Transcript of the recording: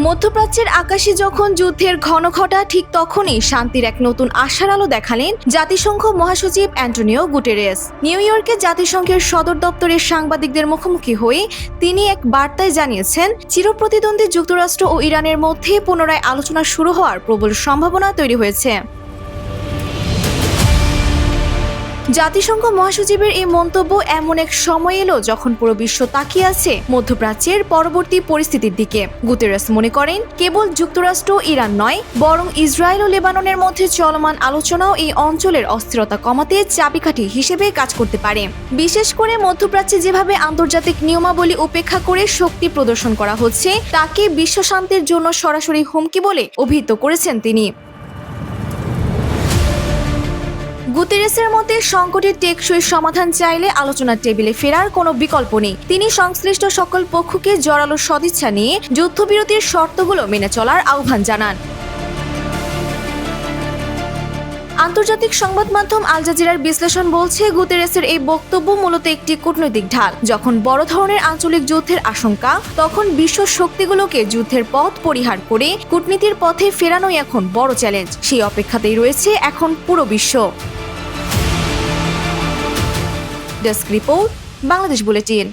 মধ্যপ্রাচ্যের আকাশে যখন যুদ্ধের ঘন ঘটা, ঠিক তখনই শান্তির এক নতুন আশার আলো দেখালেন জাতিসংঘ মহাসচিব অ্যান্টোনিও গুটেরেস। নিউ ইয়র্কে জাতিসংঘের সদর দপ্তরের সাংবাদিকদের মুখোমুখি হয়ে তিনি এক বার্তায় জানিয়েছেন, চিরপ্রতিদ্বন্দ্বী যুক্তরাষ্ট্র ও ইরানের মধ্যে পুনরায় আলোচনা শুরু হওয়ার প্রবল সম্ভাবনা তৈরি হয়েছে। জাতিসংঘ মহাসচিবের এই মন্তব্য এমন এক সময় এলো যখন পুরো বিশ্ব তাকিয়ে আছে মধ্যপ্রাচ্যের পরবর্তী পরিস্থিতির দিকে। গুতেরেস মনে করেন, কেবল যুক্তরাষ্ট্র ইরান নয়, বরং ইসরায়েল ও লেবাননের মধ্যে চলমান আলোচনাও এই অঞ্চলের অস্থিরতা কমাতে চাবিকাঠি হিসেবে কাজ করতে পারে। বিশেষ করে মধ্যপ্রাচ্যে যেভাবে আন্তর্জাতিক নিয়মাবলী উপেক্ষা করে শক্তি প্রদর্শন করা হচ্ছে, তাকে বিশ্ব শান্তির জন্য সরাসরি হুমকি বলে অভিহিত করেছেন তিনি। গুতেরেসের মতে, সংকটের টেকসই সমাধান চাইলে আলোচনার টেবিলে ফেরার কোনো বিকল্প নেই। তিনি সংশ্লিষ্ট সকল পক্ষকে জোরালো সদিচ্ছা নিয়ে যুদ্ধবিরতির শর্তগুলো মেনে চলার আহ্বান জানান। আন্তর্জাতিক সংবাদ মাধ্যম আল জাজিরার বিশ্লেষণ বলছে, গুতেরেসের এই বক্তব্য মূলত একটি কূটনৈতিক ঢাল। যখন বড় ধরনের আঞ্চলিক যুদ্ধের আশঙ্কা, তখন বিশ্ব শক্তিগুলোকে যুদ্ধের পথ পরিহার করে কূটনীতির পথে ফেরানোই এখন বড় চ্যালেঞ্জ। সেই অপেক্ষাতেই রয়েছে এখন পুরো বিশ্ব। Desk report, Bangladesh bulletin.